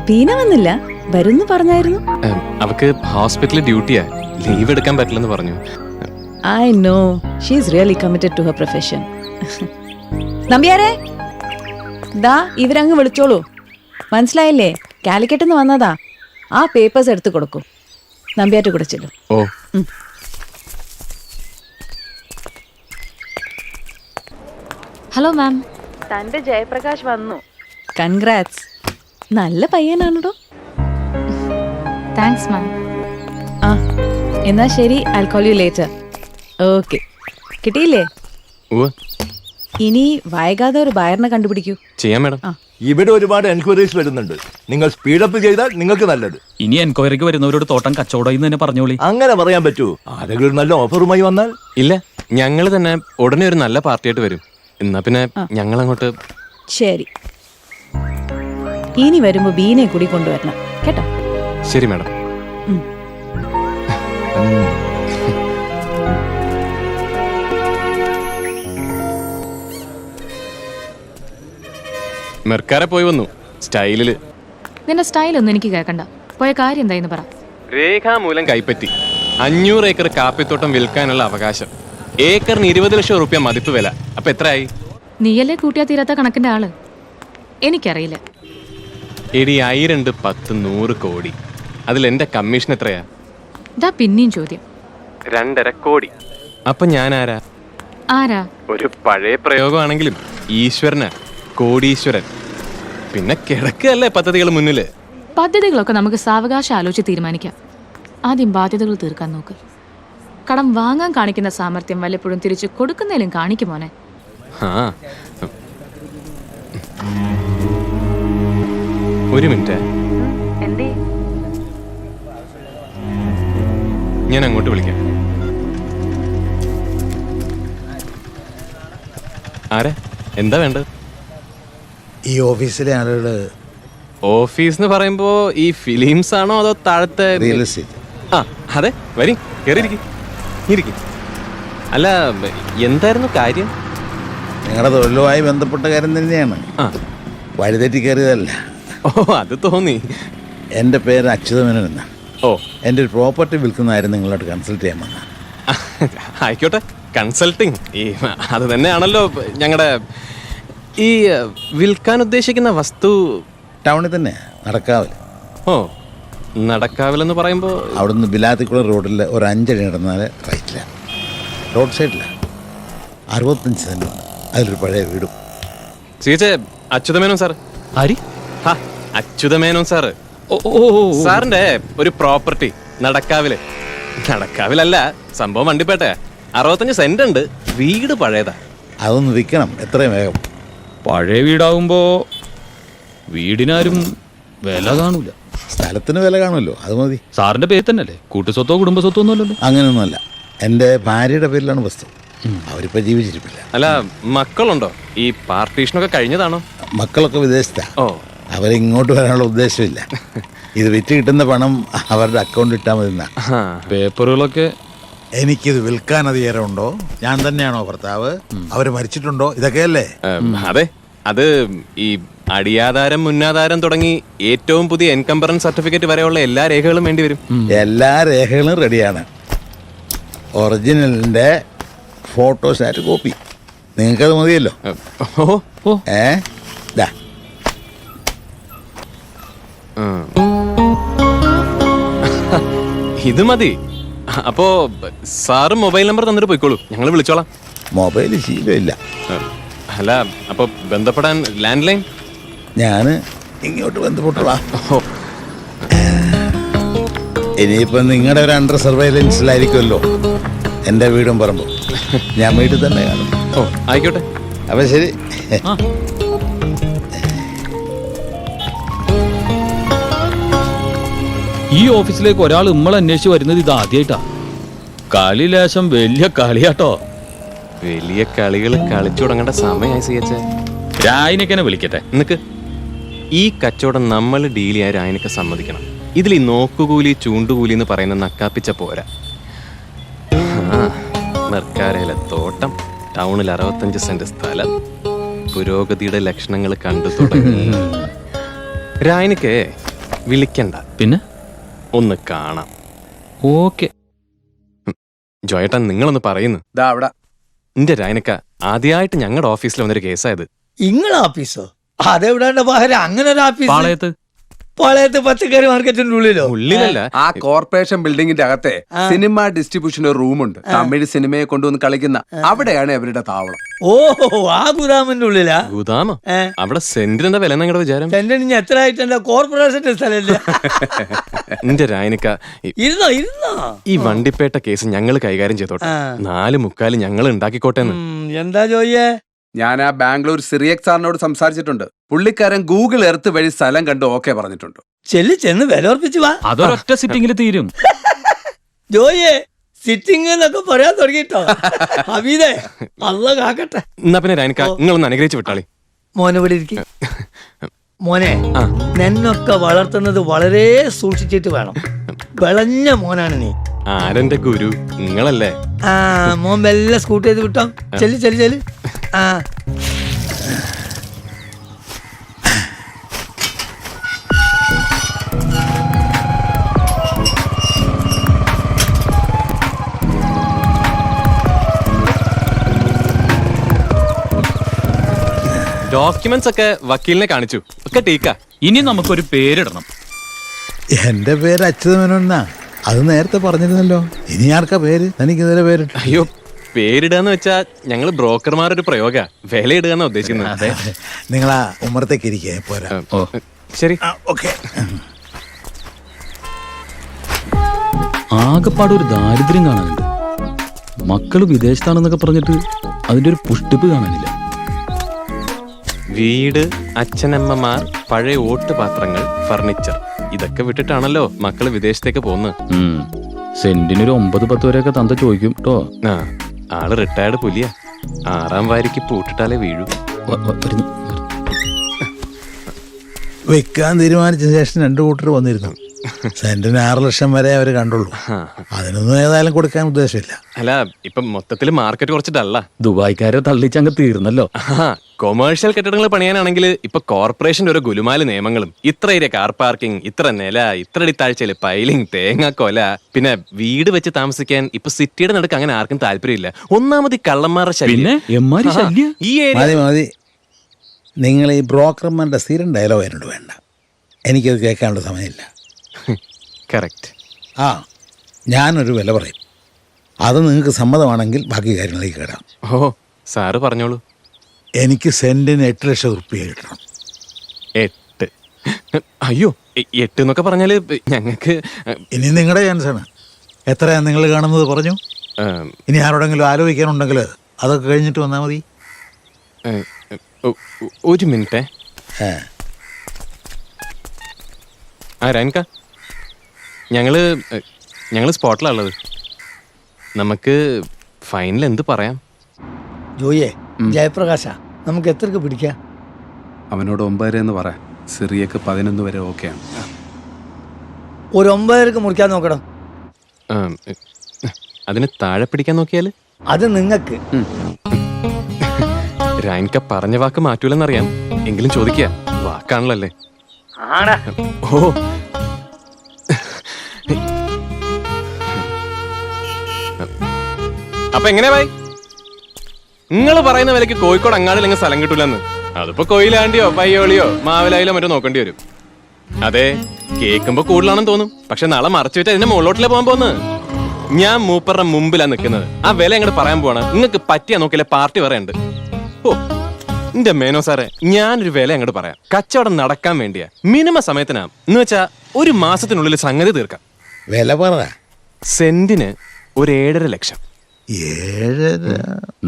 Speaker 2: പീന വന്നില്ല, വരുന്നു പറഞ്ഞായിരുന്നു.
Speaker 3: അവക്ക് ഹോസ്പിറ്റലിൽ ഡ്യൂട്ടിയാ, ലീവ് എടുക്കാൻ പറ്റില്ലെന്ന് പറഞ്ഞു.
Speaker 2: I know. She is really committed to her profession. നമ്പ്യാരെ, ദാ ഇവരങ്ങ് വിളിച്ചോളൂ. മനസ്സിലായില്ലേ? കാലിക്കറ്റ് നിന്ന് വന്നതാ. ആ പേപ്പേഴ്സ് എടുത്തു കൊടുക്കും. നമ്പ്യാറ്റ് കൂടെ ചെല്ലും.
Speaker 3: ഓ,
Speaker 10: ഹലോ മാം.
Speaker 2: തന്റെ ജയപ്രകാശ് വന്നു. കൺഗ്രാറ്റ്സ്. നല്ല പയ്യനാണോ?
Speaker 10: Thanks ma'am.
Speaker 2: ആ, എന്നാ ശരി. I'll call you later. Okay. കിട്ടിയില്ലേ? ഇനി വൈകാതെ ഒരു ബയറിനെ കണ്ടുപിടിക്കൂ.
Speaker 3: ചെയ്യാം മാഡം.
Speaker 12: ഇവിടെ ഒരുപാട് എൻക്വയറീസ് വരുന്നുണ്ട്. നിങ്ങൾ സ്പീഡപ്പ് ചെയ്താൽ നിങ്ങൾക്ക് നല്ലത്.
Speaker 7: ഇനി എൻക്വയറിക്ക് വരുന്നവരോട് തോട്ടം കച്ചവടം എന്ന് തന്നെ പറഞ്ഞോളി.
Speaker 12: അങ്ങനെ പറയാൻ പറ്റൂ. ആരെങ്കിലും നല്ല ഓഫറുമായി വന്നാൽ?
Speaker 3: ഇല്ല, ഞങ്ങൾ തന്നെ ഉടനെ ഒരു നല്ല പാർട്ടിയായിട്ട് വരും. എന്നാ പിന്നെ ഞങ്ങൾ അങ്ങോട്ട്.
Speaker 2: ശരി, ഇനി വരുമ്പോ ബീനെ കൂടി കൊണ്ടുവരണം കേട്ടോ.
Speaker 3: ശരി മാഡം. മെർക്കാരെ പോയി വന്നു സ്റ്റൈലില്.
Speaker 10: നിന്റെ സ്റ്റൈലൊന്നും എനിക്ക് കേൾക്കണ്ട. പോയ കാര്യം എന്തായെന്ന് പറ.
Speaker 3: രേഖാമൂലം കൈപ്പറ്റി 500 ഏക്കർ കാപ്പിത്തോട്ടം വിൽക്കാനുള്ള അവകാശം. ഏക്കറിന് 20 ലക്ഷം റുപ്യ മതിപ്പ് വില. അപ്പൊ എത്രയായി?
Speaker 10: നീയല്ലേ കൂട്ടിയാ തീരാത്ത കണക്കിന്റെ ആള്. എനിക്കറിയില്ല.
Speaker 3: എടി 1000, 10, 100 കോടി. അതിൽ എന്റെ കമ്മീഷൻ എത്രയാ?
Speaker 10: ഇതാ പിന്നെയും ചോദ്യം.
Speaker 3: 2.5 കോടി. അപ്പൊ ഞാൻ ആരാ?
Speaker 10: ആരാ?
Speaker 3: ഒരു പഴയ പ്രയോഗമാണെങ്കിലും ഈശ്വരനാ, കോടീശ്വരൻ. പിന്നെ കിടക്കല്ലേ പദ്ധതികൾ മുന്നില്.
Speaker 10: പദ്ധതികളൊക്കെ നമുക്ക് സാവകാശം ആലോചിച്ച് തീരുമാനിക്കാം. ആദ്യം ബാധ്യതകൾ തീർക്കാൻ നോക്ക്. കടം വാങ്ങാൻ കാണിക്കുന്ന സാമർത്ഥ്യം വല്ലപ്പോഴും തിരിച്ചു കൊടുക്കുന്നതിലും കാണിക്കുമോനെ.
Speaker 3: ഒരു മിനിറ്റ്, ഞാൻ അങ്ങോട്ട് വിളിക്കാം. ആരെ? എന്താ വേണ്ടത്?
Speaker 12: ഈ ഓഫീസിലെ ആളുകള്.
Speaker 3: ഓഫീസ് എന്ന് പറയുമ്പോ ഈ ഫിലിംസ് ആണോ അതോ താഴത്തെ
Speaker 12: റിയൽ എസ്റ്റേറ്റ്?
Speaker 3: ആ അതെ, വരി, കേറിയിരിക്കും. അല്ല, എന്തായിരുന്നു കാര്യം?
Speaker 12: നിങ്ങളുടെ തൊഴിലുമായി ബന്ധപ്പെട്ട കാര്യം തന്നെയാണ്. വഴിതെറ്റി കയറിയതല്ല.
Speaker 3: ഓ, അത് തോന്നി.
Speaker 12: എൻ്റെ പേര് അച്യുതമേനോൻ എന്നാ.
Speaker 3: ഓ,
Speaker 12: എൻ്റെ ഒരു പ്രോപ്പർട്ടി വിൽക്കുന്നതായിരുന്നു നിങ്ങളോട് കൺസൾട്ട് ചെയ്യാൻ വന്ന.
Speaker 3: ആയിക്കോട്ടെ, കൺസൾട്ടിങ് അത് തന്നെയാണല്ലോ ഞങ്ങളുടെ. ഈ വിൽക്കാൻ ഉദ്ദേശിക്കുന്ന വസ്തു
Speaker 12: ടൗണിൽ തന്നെ നടക്കാവില്ല.
Speaker 3: ഓ, നടക്കാവില്ലെന്ന് പറയുമ്പോ
Speaker 12: അവിടുന്ന് ബിലാത്തിക്കുളം റോഡിൽ ഒരു 5 അടി നടന്നാൽ റൈറ്റിലാണ്. റോഡ് സൈഡിലാണ്. 65 സെൻറ്റുണ്ട്. അതിലൊരു പഴയ വീടും.
Speaker 3: സീച്ചേ, അച്യുതമേനോൻ സാർ.
Speaker 7: ആരി?
Speaker 3: അച്യുതമേനോൻ സാറ്. സാറിന്റെ ഒരു പ്രോപ്പർട്ടി നടക്കാവിലല്ല, സംഭവം വണ്ടിപ്പേട്ട. 65 സെന്റ് ഉണ്ട്. വീട് പഴയതാ.
Speaker 12: അതൊന്ന് വിൽക്കണം എത്രയും വേഗം.
Speaker 7: പഴയ വീടാകുമ്പോ വീടിനാരും വില കാണൂല.
Speaker 12: സ്ഥലത്തിന് വില കാണുമല്ലോ, അത് മതി.
Speaker 7: സാറിന്റെ പേര് തന്നെയല്ലേ? കൂട്ടുസ്വത്തോ കുടുംബസ്വത്തോ ഒന്നുമല്ലല്ലോ?
Speaker 12: അങ്ങനെയൊന്നുമല്ല. എൻ്റെ ഭാര്യയുടെ പേരിലാണ് വസ്തു. അവരിപ്പോ ജീവിച്ചിരിപ്പില്ല.
Speaker 3: അല്ല, മക്കളുണ്ടോ? ഈ പാർട്ടീഷനൊക്കെ കഴിഞ്ഞതാണോ?
Speaker 12: മക്കളൊക്കെ വിദേശത്താ.
Speaker 3: ഓ,
Speaker 12: അവരിങ്ങോട്ട് വരാനുള്ള ഉദ്ദേശമില്ല. ഇത് വിറ്റ് കിട്ടുന്ന പണം അവരുടെ അക്കൗണ്ടിൽ ഇട്ടാൽ മതി.
Speaker 7: പേപ്പറുകളൊക്കെ
Speaker 12: എനിക്കിത് വിൽക്കാൻ അധികാരമുണ്ടോ? ഞാൻ തന്നെയാണോ ഭർത്താവ്? അവര് മരിച്ചിട്ടുണ്ടോ? ഇതൊക്കെയല്ലേ?
Speaker 3: അതെ. അത് ഈ അടിയാധാരം, മുന്നാധാരം തുടങ്ങി ഏറ്റവും പുതിയ എൻകംബറൻസ് സർട്ടിഫിക്കറ്റ് വരെയുള്ള എല്ലാ രേഖകളും വേണ്ടി വരും.
Speaker 12: എല്ലാ രേഖകളും റെഡിയാണ്. ഒറിജിനലിന്റെ ഫോട്ടോസ്റ്റാറ്റ് കോപ്പി. നിങ്ങൾക്കത് മതിയല്ലോ. ദാ
Speaker 3: ഇത് മതി. അപ്പോ സാറ് മൊബൈൽ നമ്പർ തന്നിട്ട് പോയിക്കോളൂ, ഞങ്ങൾ വിളിച്ചോളാം.
Speaker 12: മൊബൈൽ ശീലമില്ല.
Speaker 3: അല്ല, അപ്പൊ ബന്ധപ്പെടാൻ ലാൻഡ് ലൈൻ?
Speaker 12: ഞാൻ ഇങ്ങോട്ട് ബന്ധപ്പെട്ടോളാം. ഇനിയിപ്പോ നിങ്ങളുടെ ഒരു അണ്ടർ സർവൈലൻസിലായിരിക്കുമല്ലോ എൻ്റെ വീടും പറമ്പും. ഞാൻ വീട്ടിൽ തന്നെ കാണും.
Speaker 3: ഓ, ആയിക്കോട്ടെ.
Speaker 12: അപ്പൊ ശരി.
Speaker 7: ഈ ഓഫീസിലേക്ക് ഒരാൾ നമ്മളെ അന്വേഷിച്ച് വരുന്നത് ഇത് ആദ്യമായിട്ടാ. കളി ലേശം വലിയ കളിയാട്ടോ.
Speaker 3: വലിയ കളികൾ കളിച്ചു തുടങ്ങേണ്ട സമയമായി സിയച്ച.
Speaker 7: രായനക്കെന്നെ വിളിക്കട്ടെ.
Speaker 3: നിനക്ക് ഈ കച്ചവടം നമ്മൾ ഡീൽ ചെയ്യാൻ രായനക്ക് സമ്മതിക്കണം. ഇതിൽ ഈ നോക്കുകൂലി ചൂണ്ടുകൂലി എന്ന് പറയുന്ന നക്കാപ്പിച്ച പോരാ. മെർക്കാരയിലെ തോട്ടം, ടൗണിൽ 65 സെന്റ് സ്ഥലം, പുരോഗതിയുടെ ലക്ഷണങ്ങൾ കണ്ടു തുടങ്ങി. രായനക്ക് വിളിക്കണ്ട,
Speaker 7: പിന്നെ
Speaker 3: ഒന്ന് കാണാം.
Speaker 7: ഓക്കെ.
Speaker 3: ജോയേട്ടൻ, നിങ്ങളൊന്ന് പറയുന്നു. എന്റെ രായനക്ക ആദ്യമായിട്ട് ഞങ്ങളുടെ ഓഫീസിൽ വന്നൊരു കേസായത്.
Speaker 6: ഇങ്ങളെ ഓഫീസോ? അതെവിടാണ്ട് ബാഹര അങ്ങനെ ഒരു ഓഫീസ്?
Speaker 7: പാളയത്ത്
Speaker 6: പച്ചക്കറി മാർക്കറ്റിന്റെ ഉള്ളിലോ?
Speaker 3: ഉള്ളിലല്ല,
Speaker 8: ആ കോർപ്പറേഷൻ ബിൽഡിങ്ങിന്റെ അകത്തെ സിനിമ ഡിസ്ട്രിബ്യൂഷൻ ഒരു റൂമുണ്ട്. തമിഴ് സിനിമയെ കൊണ്ടുവന്ന് കളിക്കുന്ന അവിടെയാണ് അവരുടെ താവളം.
Speaker 6: ഓ, ആ ഗുദാമിന്റെ ഉള്ളിലാ?
Speaker 3: ഗുദാമോ? അവിടെ സെന്റിന് എന്താ വില നിങ്ങളുടെ വിചാരം?
Speaker 6: സെന്റിന് എത്ര ആയിട്ടെന്താ? കോർപ്പറേഷന്റെ സ്ഥലല്ലേ?
Speaker 3: എന്റെ രായനിക്ക,
Speaker 6: ഇരുന്നോ
Speaker 3: ഈ വണ്ടിപ്പേട്ട കേസ് ഞങ്ങൾ കൈകാര്യം ചെയ്തോട്ടെ. 4:45 ഞങ്ങൾ ഉണ്ടാക്കിക്കോട്ടെ.
Speaker 6: എന്താ ജോയിയെ?
Speaker 8: ഞാൻ ആ ബാംഗ്ലൂർ സിറിയക് സാറിനോട് സംസാരിച്ചിട്ടുണ്ട്. പുള്ളിക്കാരൻ ഗൂഗിൾ എർത്ത് വഴി സ്ഥലം കണ്ട് ഓക്കെ പറഞ്ഞിട്ടുണ്ട്.
Speaker 6: ചെന്ന് വില ഉറപ്പിച്ചു വാ.
Speaker 7: അതൊരൊറ്റ സിറ്റിംഗിൽ തീരും.
Speaker 6: ജോയിയെ, സിറ്റിംഗ് എന്നൊക്കെ പറയാൻ തുടങ്ങിട്ടോ. ഹമീദേ, അല്ല കാക്കട്ടെ.
Speaker 3: എന്നാ പിന്നെ രായനിക്ക, നിങ്ങളൊന്ന് അനുഗ്രഹിച്ചു വിട്ടാളി.
Speaker 6: മോനെ ഇവിടെ ഇരിക്കും. മോനെ, നിന്നൊക്കെ വളർത്തുന്നത് വളരെ സൂക്ഷിച്ചിട്ട് വേണം. വിളഞ്ഞ മോനാണ് നീ.
Speaker 3: ആരെന്റെ ഗുരു? നിങ്ങളല്ലേ?
Speaker 6: മോൻ മെല്ലെ സ്കൂട്ട് ചെയ്ത് വിട്ടോ. ചെല്ല്.
Speaker 3: ഡോക്യുമെന്റ്സ് ഒക്കെ വക്കീലിനെ കാണിച്ചു. ഒക്കെ ടീക്കാ.
Speaker 7: ഇനി നമുക്കൊരു പേരിടണം.
Speaker 12: എന്റെ പേര് അച്യുതമേനോന്നാ. അത് നേരത്തെ പറഞ്ഞിരുന്നല്ലോ. ഇനി ആർക്കാ പേര്? എനിക്ക് ഇതുവരെ പേരിട്ടു.
Speaker 3: അയ്യോ, പേരിടുകയെന്ന് വെച്ചാ ഞങ്ങള് ബ്രോക്കർമാരൊരു പ്രയോഗ. വില ഇടുകയെന്നാ ഉദ്ദേശിക്കുന്നത്.
Speaker 12: അതെ, നിങ്ങളാ ഉമ്മറത്തേക്ക് ഇരിക്കേ. പോരാ.
Speaker 3: ശരി,
Speaker 12: ഓക്കെ.
Speaker 7: ആകെപ്പാട് ഒരു ദാരിദ്ര്യം കാണാനുണ്ട്. മക്കള് വിദേശത്താണെന്നൊക്കെ പറഞ്ഞിട്ട് അതിന്റെ ഒരു പുഷ്ടിപ്പ് കാണാനില്ല.
Speaker 3: വീട്, അച്ഛനമ്മമാർ, പഴയ ഓട്ടുപാത്രങ്ങൾ, ഫർണിച്ചർ, ഇതൊക്കെ വിട്ടിട്ടാണല്ലോ മക്കള് വിദേശത്തേക്ക് പോകുന്നത്.
Speaker 7: സെന്റിനൊരു 9-10 വരെയൊക്കെ തന്ത ചോദിക്കും കേട്ടോ.
Speaker 3: ആള് റിട്ടയർഡ് പുലിയ. 6ാം വാരിക്ക് പൂട്ടിട്ടാലേ വീഴൂ.
Speaker 12: വെക്കാൻ തീരുമാനിച്ച ശേഷം 2 കൂട്ടർ വന്നിരുന്നു. സെന്റിന് 6 ലക്ഷം വരെ അവര് കണ്ടുള്ളൂ. അതിനൊന്നും ഏതായാലും കൊടുക്കാൻ ഉദ്ദേശമില്ല.
Speaker 3: അല്ല, ഇപ്പൊ മൊത്തത്തില് മാർക്കറ്റ് കുറച്ച് ഡള്ള.
Speaker 7: ദുബായ്ക്കാരെ തള്ളിച്ചങ്ങ് തീർന്നല്ലോ.
Speaker 3: കൊമേഴ്ഷ്യൽ കെട്ടിടങ്ങൾ പണിയാനാണെങ്കിൽ ഇപ്പൊ കോർപ്പറേഷന്റെ ഒരു ഗുലുമാല് നിയമങ്ങളും, ഇത്ര ഏരിയ കാർ പാർക്കിംഗ്, ഇത്ര നില, ഇത്ര അടിത്താഴ്ചയില് പൈലിംഗ്, തേങ്ങാക്കൊല, പിന്നെ വീട് വെച്ച് താമസിക്കാൻ ഇപ്പൊ സിറ്റിയുടെ നടുക്ക് അങ്ങനെ ആർക്കും താല്പര്യമില്ല. ഒന്നാമത് ഈ കള്ളന്മാരുടെ ശല്യം. ഈ ഏരിയ
Speaker 12: മതി. നിങ്ങൾ ഈ ബ്രോക്കർമാരുടെ സ്ഥിരം ഡയലോഗ് എന്നോട് വേണ്ട. എനിക്കത് കേൾക്കാനുള്ള സമയമില്ല.
Speaker 3: കറക്റ്റ്.
Speaker 12: ആ, ഞാനൊരു വില പറയും. അത് നിങ്ങൾക്ക് സമ്മതമാണെങ്കിൽ ബാക്കി കാര്യങ്ങളിലേക്ക് കയറാം.
Speaker 3: ഓ സാറ് പറഞ്ഞോളൂ.
Speaker 12: എനിക്ക് സെന്റിന് 8 ലക്ഷം റുപ്യ കിട്ടണം.
Speaker 3: 8? അയ്യോ 8 എന്നൊക്കെ പറഞ്ഞാല് ഞങ്ങൾക്ക്
Speaker 12: ഇനി നിങ്ങളുടെ ചാൻസാണ്. എത്രയാണ് നിങ്ങൾ കാണുന്നത് പറഞ്ഞു. ഇനി ആരോടെങ്കിലും ആലോചിക്കാനുണ്ടെങ്കിൽ അതൊക്കെ കഴിഞ്ഞിട്ട് വന്നാൽ മതി.
Speaker 3: ഒരു മിനിറ്റേ. രാനിക്ക, ഞങ്ങള് സ്പോട്ടിലുള്ളത്. നമുക്ക് ഫൈനൽ എന്ത് പറയാം?
Speaker 6: ജോയെ, ജയപ്രകാശ, നമുക്ക് എത്രക്ക് പിടിക്കാം?
Speaker 8: അവനോട് 9 എന്ന് പറയാം. സിറിയക്ക് 11 വരെ ഓക്കെയാണ്.
Speaker 6: ഒരു 9 മുറിക്കാൻ നോക്കണം.
Speaker 3: അതിന് താഴെ പിടിക്കാൻ നോക്കിയാല്
Speaker 6: അത് നിങ്ങൾക്ക്.
Speaker 3: രാനിക്ക പറഞ്ഞ വാക്ക് മാറ്റൂലെന്നറിയാം, എങ്കിലും ചോദിക്കുക. വാക്കാണല്ലേ. ഓ അപ്പൊ എങ്ങനെയാ ഭായി? നിങ്ങൾ പറയുന്ന വിലക്ക് കോഴിക്കോട് അങ്ങാടില്ലെങ്കിൽ സ്ഥലം കിട്ടൂലെന്ന്. അതിപ്പോ കൊയിലാണ്ടിയോ പയ്യോളിയോ മാവിലായിലോ മറ്റോ നോക്കേണ്ടി വരും. അതെ, കേൾക്കുമ്പോ കൂടുതലാണെന്ന് തോന്നും, പക്ഷെ നാളെ മറച്ചു വെച്ചാൽ അതിന്റെ മുകളിലോട്ടിലേ പോകാൻ പോകുന്നത്. ഞാൻ മൂപ്പറുടെ മുമ്പിലാണ് നിൽക്കുന്നത്. ആ വില അങ്ങോട്ട് പറയാൻ പോവാണ്. നിങ്ങൾക്ക് പറ്റിയാ നോക്കിയാലേ പാർട്ടി പറയുന്നുണ്ട്. ഓ എന്റെ മേനോ സാറേ, ഞാനൊരു വില അങ്ങോട്ട് പറയാം. കച്ചവടം നടക്കാൻ വേണ്ടിയാ. മിനിമം സമയത്തിനാ എന്ന് വെച്ചാ 1 മാസത്തിനുള്ളിൽ സംഗതി തീർക്കാം.
Speaker 12: വില പറ.
Speaker 3: സെന്റിന് ഒരു 7.5 ലക്ഷം.
Speaker 12: 7.5?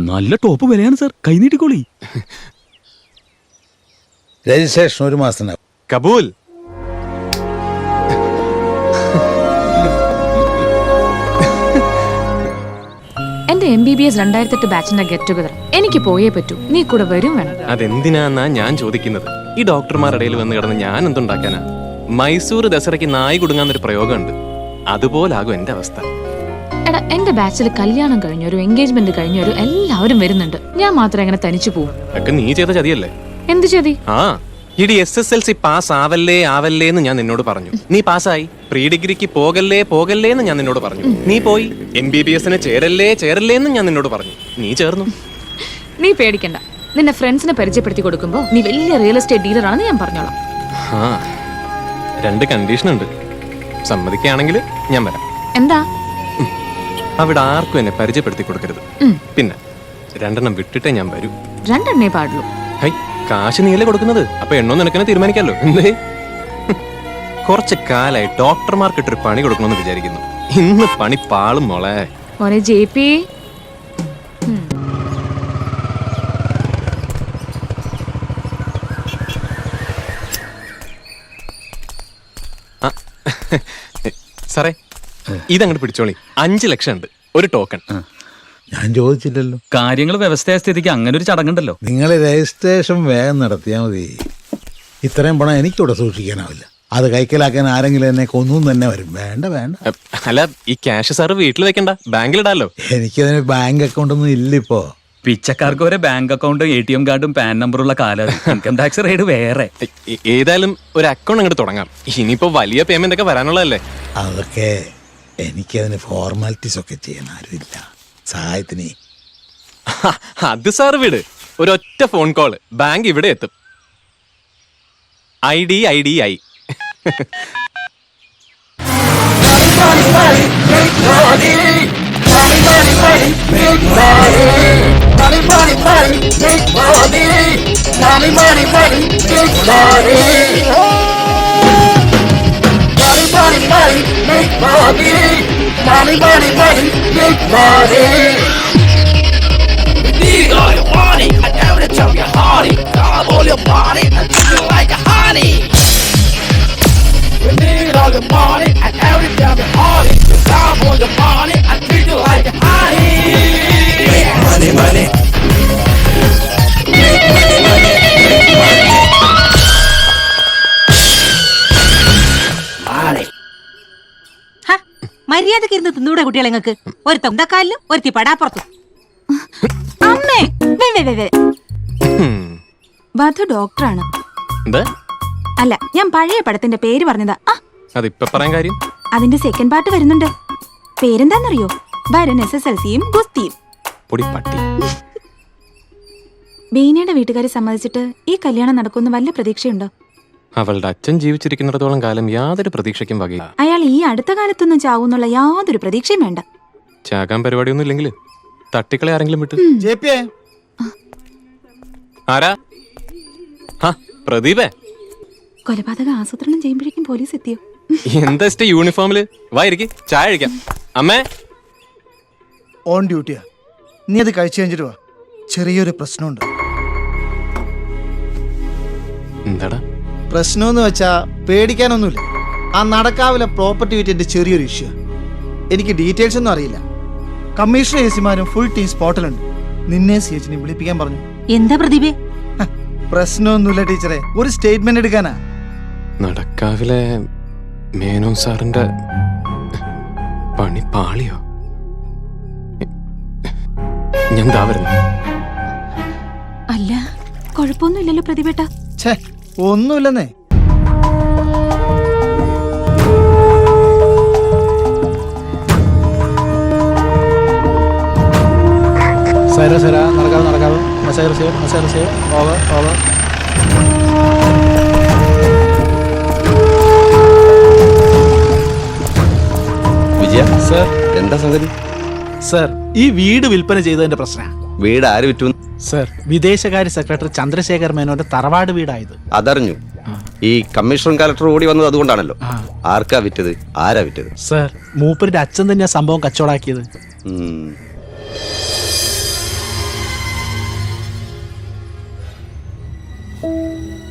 Speaker 7: നല്ല ടോപ്പ് വിലയാണ് സാർ, കൈനീട്ടിക്കോളി.
Speaker 12: രജിസ്ട്രേഷൻ 1 മാസത്തിനാവും.
Speaker 3: കബൂൽ.
Speaker 10: എന്റെ MBBS 2008 ബാച്ചിന്റെ ഗെറ്റ് ടുഗദർ എനിക്ക് പോയേ പറ്റൂ. നീ കൂടെ വരും വേണം.
Speaker 3: അതെന്തിനാന്നാ ഞാൻ ചോദിക്കുന്നത്. ഈ ഡോക്ടർമാരുടെ ഇടയിൽ വന്ന് കിടന്ന് ഞാൻ എന്തുണ്ടാക്കാനാ? മൈസൂർ ദസറയ്ക്ക് നായി കുടുങ്ങാന്നൊരു പ്രയോഗമുണ്ട്. അതുപോലാകും എന്റെ അവസ്ഥ.
Speaker 10: എടാ, എന്റെ ബാച്ചിൽ കല്യാണം കഴിഞ്ഞൊരു, എൻഗേജ്മെന്റ് കഴിഞ്ഞൊരു എല്ലാവരും വരുന്നുണ്ട്. ഞാൻ മാത്രം എങ്ങനെ തനിച്ചു പോവും?
Speaker 3: ഒക്കെ നീ ചെയ്ത ചതിയല്ലേ.
Speaker 10: എന്ത് ചതി?
Speaker 3: ആ, ഇടി SSLC പാസ് ആവല്ലേ എന്ന് ഞാൻ നിന്നോട് പറഞ്ഞു. നീ പാസ്സായി. പ്രീ ഡിഗ്രിക്ക് പോകല്ലേ എന്ന് ഞാൻ നിന്നോട് പറഞ്ഞു. നീ പോയി. MBBSന് ചേരല്ലേ എന്ന് ഞാൻ നിന്നോട് പറഞ്ഞു. നീ ചേർന്നു.
Speaker 10: നീ പേടിക്കണ്ട. നിന്റെ ഫ്രണ്ട്സിനെ പരിചയപ്പെടുത്തി കൊടുക്കുമ്പോ നീ വലിയ റിയൽ എസ്റ്റേറ്റ് ഡീലർ ആണെന്ന് ഞാൻ പറഞ്ഞോളാം.
Speaker 3: ആ, 2 കണ്ടീഷൻ ഉണ്ട്. സമ്മതിക്കുകയാണെങ്കിൽ ഞാൻ വരാം.
Speaker 10: എന്താ?
Speaker 3: അവിടെ ആർക്കും എന്നെ പരിചയപ്പെടുത്തി കൊടുക്കരുത്. പിന്നെ 2 വിട്ടിട്ടേ ഞാൻ വരൂ.
Speaker 10: 2 പാടുള്ളൂ.
Speaker 3: ഹൈ, കാശ് നീയല്ലേ കൊടുക്കുന്നത്, അപ്പൊ എണ്ണോ നിനക്കെന്നെ തീരുമാനിക്കാമല്ലോ. എന്തേ? കുറച്ച് കാലായി ഡോക്ടർമാർക്ക് ഇട്ടൊരു പണി കൊടുക്കണമെന്ന് വിചാരിക്കുന്നു. ഇന്ന് പണി പാളും മോളെ.
Speaker 10: മോനെ JP,
Speaker 3: സാറേ ഇതങ്ങോട്ട് പിടിച്ചോളി. 5 ലക്ഷം ഉണ്ട്, ഒരു ടോക്കൺ.
Speaker 12: ഞാൻ ചോദിച്ചില്ലല്ലോ.
Speaker 7: കാര്യങ്ങൾ വ്യവസ്ഥയായ സ്ഥിതിക്ക് അങ്ങനെ ഒരു ചടങ്ങുണ്ടല്ലോ.
Speaker 12: നിങ്ങൾ രജിസ്ട്രേഷൻ വേഗം നടത്തിയാൽ മതി. ഇത്രയും പണം എനിക്കിവിടെ സൂക്ഷിക്കാനാവില്ല. അത് കൈക്കലാക്കാൻ ആരെങ്കിലും എന്നെ കൊന്നും തന്നെ വരും. വേണ്ട.
Speaker 3: അല്ല, ഈ ക്യാഷ് സാറ് വീട്ടിൽ വെക്കണ്ട, ബാങ്കിലിടാലോ.
Speaker 12: എനിക്കതിന് ബാങ്ക് അക്കൗണ്ട് ഒന്നും ഇല്ലിപ്പോ.
Speaker 7: പിച്ചക്കാർക്ക് വരെ ബാങ്ക് അക്കൗണ്ടും ATM കാർഡും പാൻ നമ്പറുള്ള കാലം. ഇൻകം ടാക്സ് റേറ്റ് വേറെ.
Speaker 3: ഏതായാലും ഒരു അക്കൗണ്ട് അങ്ങോട്ട് തുടങ്ങാം. ഇനിയിപ്പോ വലിയ പേയ്മെന്റ് ഒക്കെ വരാനുള്ളതല്ലേ.
Speaker 12: അതൊക്കെ എനിക്കതിന് ഫോർമാലിറ്റീസ് ഒക്കെ ചെയ്യാൻ ആരുമില്ല. സഹായത്തിന്
Speaker 3: അത് സാറ് വിട്. ഒരൊറ്റ ഫോൺ കോള് ബാങ്ക് ഇവിടെ എത്തും. IDI.
Speaker 2: മര്യാദക്ക് ഇരുന്ന് തിന്നൂടെ കുട്ടികളെ? നിങ്ങൾക്ക് ഒരു തൊന്തക്കാലിലും ഒരുത്തി പടാപ്പുറത്തും. അമ്മേ, വധു ഡോക്ടറാണ്. അല്ല, ഞാൻ പഴയ പടത്തിന്റെ പേര് പറഞ്ഞതാ.
Speaker 3: അതിപ്പോ പറയാൻ കാര്യം,
Speaker 2: അതിന്റെ സെക്കൻഡ് പാർട്ട് വരുന്നുണ്ട്. പേരെന്താന്നറിയോ? വരൻ SSLCയും ഗുസ്തിയും. ബീനയുടെ വീട്ടുകാരെ സമ്മതിച്ചിട്ട് ഈ കല്യാണം നടക്കുമെന്ന് വല്ല പ്രതീക്ഷയുണ്ടോ?
Speaker 3: അവളുടെ അച്ഛൻ ജീവിച്ചിരിക്കുന്നിടത്തോളം കാലം യാതൊരു പ്രതീക്ഷയ്ക്കും വകയില്ല.
Speaker 2: അയാൾ ഈ അടുത്ത കാലത്തൊന്നും ചാവൂന്നുള്ള യാതൊരു പ്രതീക്ഷയും വേണ്ട.
Speaker 3: ചാകാൻ പരിപാടിയൊന്നും ഇല്ലെങ്കിൽ തട്ടിക്കളെ ആരെങ്കിലും വിട്ട്. ആരാ? പ്രദീപേ,
Speaker 2: കൊലപാതകം ആസൂത്രണം ചെയ്യുമ്പോഴേക്കും പോലീസ് എത്തിയോ?
Speaker 3: എന്താ യൂണിഫോമില്? വായിരിക്കും, ചായ കഴിക്കാം. അമ്മേ,
Speaker 6: ഓൺ ഡ്യൂട്ടിയാ. നീ അത് കഴിച്ചു കഴിഞ്ഞിട്ട് വാ. ചെറിയൊരു പ്രശ്നമുണ്ട്.
Speaker 3: എന്താടാ
Speaker 6: പ്രശ്നമെന്ന് വെച്ചാ പേടിക്കാനൊന്നുമില്ല. ആ നടക്കാവിലെ പ്രോപ്പർട്ടി വിറ്റിന്റെ ചെറിയൊരു ഇഷ്യൂ. എനിക്ക് ഡീറ്റെയിൽസ് ഒന്നും അറിയില്ല. കമ്മീഷണർ ഏസിമാരും ഫുൾ ടീം സ്പോട്ടിലുണ്ട്. നിന്നെ CHനെ വിളിപ്പിക്കാൻ പറഞ്ഞു.
Speaker 4: എന്താ പ്രദീപേ?
Speaker 6: പ്രശ്നമൊന്നുമില്ല ടീച്ചറെ, ഒരു സ്റ്റേറ്റ്മെന്റ് എടുക്കാനാ.
Speaker 3: നടക്കാവിലെ മേനോൻ സാറിന്റെ പണി പാളിയോ? ഞാൻ ദാ വരുന്നു.
Speaker 2: അല്ല, കുഴപ്പമൊന്നുമില്ലല്ലോ പ്രതിഭേട്ട?
Speaker 6: ഛേ, ഒന്നുമില്ലെന്നേ. നടക്കാവ് ഓവർ.
Speaker 8: വിജയ സർ, എന്താ സംഗതി?
Speaker 6: സർ, ഈ വീട് വിൽപ്പന ചെയ്തതിന്റെ പ്രശ്നം.
Speaker 8: വീട് ആര് വിറ്റു?
Speaker 6: സർ, വിദേശകാര്യ സെക്രട്ടറി ചന്ദ്രശേഖർ മേനോന്റെ തറവാട് വീടായത്.
Speaker 8: അതറിഞ്ഞു. ഈ കമ്മീഷണർ കലക്ടർ ഓടി വന്നത് അതുകൊണ്ടാണല്ലോ. ആർക്കാ വിറ്റത്? ആരാ വിറ്റത്?
Speaker 6: സർ, മൂപ്പരുടെ അച്ഛൻ തന്നെയാ സംഭവം കച്ചവടാക്കിയത്.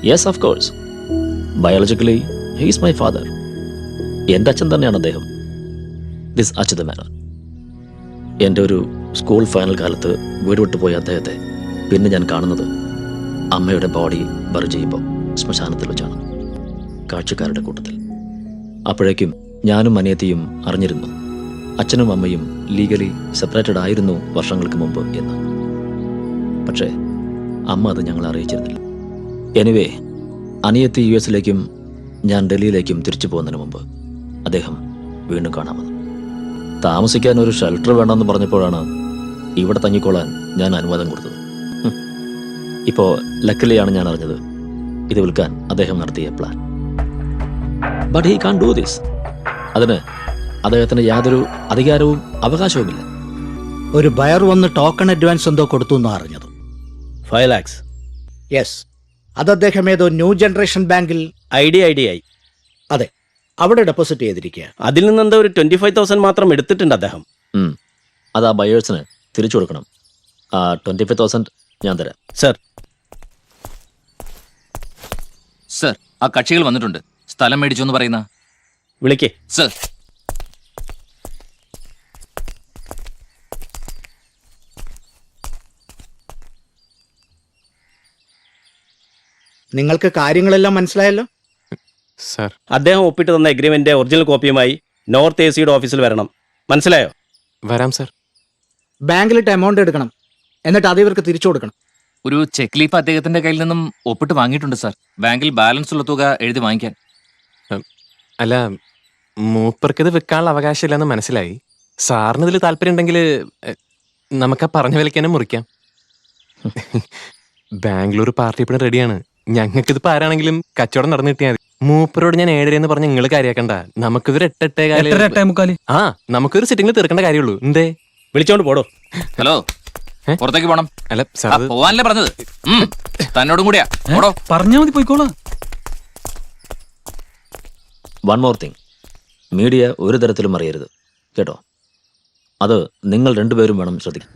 Speaker 7: Yes, of course. Biologically he is my father. എൻ്റെ അച്ഛൻ തന്നെയാണ് അദ്ദേഹം, ദിസ് അച്യുത മേനോൻ. എൻ്റെ ഒരു സ്കൂൾ ഫൈനൽ കാലത്ത് വീട് വിട്ടുപോയ അദ്ദേഹത്തെ പിന്നെ ഞാൻ കാണുന്നത് അമ്മയുടെ ബോഡി ബറി ചെയ്യുമ്പോൾ ശ്മശാനത്തിൽ വെച്ചാണ്, കാഴ്ചക്കാരുടെ കൂട്ടത്തിൽ. അപ്പോഴേക്കും ഞാനും അനിയത്തിയും അറിഞ്ഞിരുന്നു അച്ഛനും അമ്മയും ലീഗലി സെപ്പറേറ്റഡ് ആയിരുന്നു വർഷങ്ങൾക്ക് മുമ്പ് എന്ന്. പക്ഷേ അമ്മ അത് ഞങ്ങളെ അറിയിച്ചിരുന്നില്ല. എനിവേ, അനിയത്തി US-ലേക്കും ഞാൻ ഡൽഹിയിലേക്കും തിരിച്ചു പോകുന്നതിന് മുമ്പ് അദ്ദേഹം വീണ്ടും കാണാമെന്ന്. താമസിക്കാൻ ഒരു ഷെൽട്ടർ വേണമെന്ന് പറഞ്ഞപ്പോഴാണ് ഇവിടെ തങ്ങിക്കോളാൻ ഞാൻ അനുവാദം കൊടുത്തത്. ഇപ്പോൾ ലക്കിലെയാണ് ഞാൻ അറിഞ്ഞത് ഇത് വിൽക്കാൻ അദ്ദേഹം നടത്തിയ plan. But he can do this. അതിന് അദ്ദേഹത്തിന് യാതൊരു അധികാരവും അവകാശവുമില്ല.
Speaker 6: ഒരു ബയർ വന്ന് ടോക്കൺ അഡ്വാൻസ് എന്തോ കൊടുത്തു എന്നാ അറിഞ്ഞത്.
Speaker 5: 5 lakhs.
Speaker 6: യെസ്, അത് അദ്ദേഹം ഏതോ ന്യൂ ജനറേഷൻ ബാങ്കിൽ
Speaker 5: ഐഡിയ ആയി.
Speaker 6: അതെ, അവിടെ ഡെപ്പോസിറ്റ് ചെയ്തിരിക്കുക.
Speaker 5: അതിൽ നിന്ന് എന്താ ഒരു 25,000 മാത്രം എടുത്തിട്ടുണ്ട് അദ്ദേഹം.
Speaker 7: അത് ആ ബയേഴ്സിന് തിരിച്ചു കൊടുക്കണം. ആ 25,000 ഞാൻ തരാം.
Speaker 5: സർ,
Speaker 7: സർ, ആ കക്ഷികൾ വന്നിട്ടുണ്ട്. സ്ഥലം മേടിച്ചു എന്ന് പറയുന്ന
Speaker 5: വിളിക്കേ.
Speaker 7: സർ,
Speaker 6: നിങ്ങൾക്ക് കാര്യങ്ങളെല്ലാം മനസ്സിലായല്ലോ?
Speaker 3: സർ,
Speaker 5: അദ്ദേഹം ഒപ്പിട്ട് തന്ന എഗ്രിമെന്റ് ഒറിജിനൽ കോപ്പിയുമായി നോർത്ത് AC ഓഫീസിൽ വരണം. മനസ്സിലായോ?
Speaker 3: വരാം സർ.
Speaker 6: ബാങ്കിലിട്ട് എമൗണ്ട് എടുക്കണം, എന്നിട്ട് അത് ഇവർക്ക് തിരിച്ചു കൊടുക്കണം.
Speaker 7: ഒരു ചെക്ക് ലീഫ് അദ്ദേഹത്തിന്റെ കയ്യിൽ നിന്നും ഒപ്പിട്ട് വാങ്ങിയിട്ടുണ്ട് സർ. ബാങ്കിൽ ബാലൻസ് ഉള്ള തുക എഴുതി വാങ്ങിക്കാൻ.
Speaker 3: അല്ല, മൂപ്പർക്കിത് വിൽക്കാനുള്ള അവകാശമില്ലെന്ന് മനസ്സിലായി. സാറിന് ഇതിൽ താല്പര്യം ഉണ്ടെങ്കിൽ നമുക്ക് ആ പറഞ്ഞ വിലയ്ക്ക് മുറിക്കാം. ബാംഗ്ലൂർ പാർട്ടി ഇപ്പോഴും റെഡിയാണ്. ഞങ്ങൾക്കിതിപ്പോ ആരാണെങ്കിലും കച്ചവടം നടന്നു കിട്ടിയാൽ മതി. മൂപ്പരോട് ഞാൻ 7:30 എന്ന് പറഞ്ഞ് നിങ്ങൾ കാര്യാക്കണ്ട. നമുക്കിതൊരു 8:15 നമുക്കൊരു സിറ്റിംഗിൽ തീർക്കേണ്ട കാര്യമുള്ളൂ. എന്തേ
Speaker 5: വിളിച്ചോണ്ട് പോടോ.
Speaker 7: ഹലോ, പുറത്തേക്ക് പോണം.
Speaker 3: അല്ല സാർ,
Speaker 7: പോവാനല്ലേ പറഞ്ഞത്? തന്നോടും കൂടിയാ പറഞ്ഞാ മതി, പോയിക്കോളാം. വൺ മോർ തിങ്, മീഡിയ ഒരു തരത്തിലും അറിയരുത് കേട്ടോ. അത് നിങ്ങൾ രണ്ടുപേരും വേണം ശ്രദ്ധിക്കാൻ.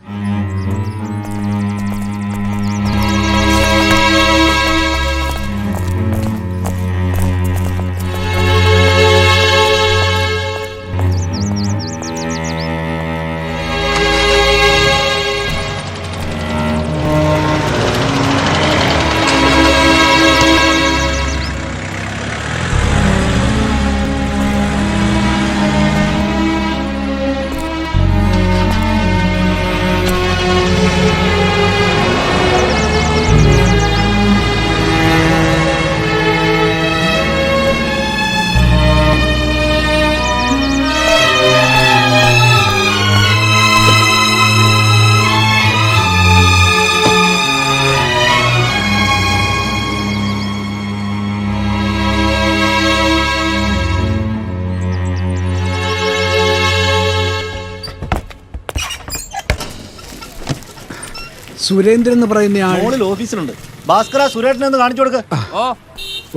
Speaker 13: സുരേന്ദ്രൻ എന്ന് പറയുന്ന ആൾ
Speaker 12: ഓഫീസിലുണ്ട്. ഭാസ്കര സുരേഷിനെ ഒന്ന് കാണിച്ചു കൊടുക്ക.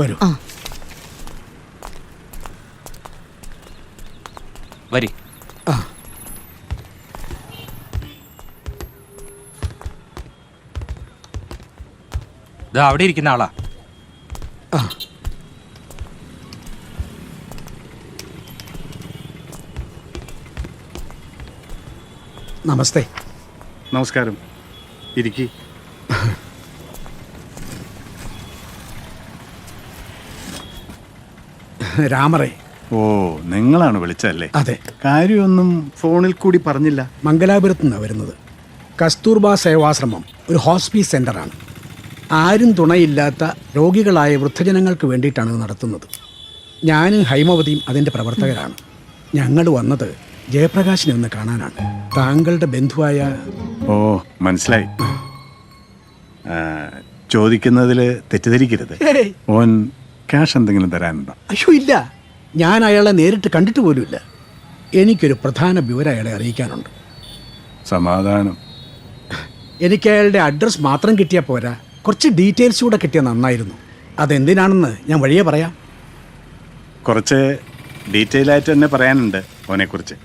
Speaker 13: വരൂ.
Speaker 3: വരി.
Speaker 14: അവിടെ ഇരിക്കുന്ന ആളാ.
Speaker 13: നമസ്തേ.
Speaker 11: നമസ്കാരം. ഇരിക്കി.
Speaker 13: രാമറേ.
Speaker 11: ഓ, നിങ്ങളാണ് വിളിച്ചല്ലേ?
Speaker 13: അതെ.
Speaker 11: കാര്യമൊന്നും ഫോണിൽ കൂടി പറഞ്ഞില്ല.
Speaker 13: മംഗലാപുരത്ത് നിന്നാണ് വരുന്നത്. കസ്തൂർബ സേവാശ്രമം ഒരു ഹോസ്പീസ് സെൻ്ററാണ്. ആരും തുണയില്ലാത്ത രോഗികളായ വൃദ്ധജനങ്ങൾക്ക് വേണ്ടിയിട്ടാണ് ഇത് നടത്തുന്നത്. ഞാനും ഹൈമവതിയും അതിൻ്റെ പ്രവർത്തകരാണ്. ഞങ്ങൾ വന്നത് ജയപ്രകാശിനെ ഒന്ന് കാണാനാണ്. താങ്കളുടെ ബന്ധുവായ...
Speaker 11: ഓ, മനസ്സിലായി. ചോദിക്കുന്നതിൽ തെറ്റിദ്ധരിക്കരുത്. ഓൻ ക്യാഷ് എന്തെങ്കിലും തരാനുണ്ടോ?
Speaker 13: അയ്യോ, ഇല്ല. ഞാൻ അയാളെ നേരിട്ട് കണ്ടിട്ട് പോലുമില്ല. എനിക്കൊരു പ്രധാന വിവരം അയാളെ അറിയിക്കാനുണ്ട്.
Speaker 11: സമാധാനം.
Speaker 13: എനിക്ക് അയാളുടെ അഡ്രസ്സ് മാത്രം കിട്ടിയാൽ പോരാ, കുറച്ച് ഡീറ്റെയിൽസ് കൂടെ കിട്ടിയാൽ നന്നായിരുന്നു. അതെന്തിനാണെന്ന് ഞാൻ വഴിയേ പറയാം.
Speaker 11: കുറച്ച് ഡീറ്റെയിൽ ആയിട്ട് തന്നെ പറയാനുണ്ട് ഓനെക്കുറിച്ച്.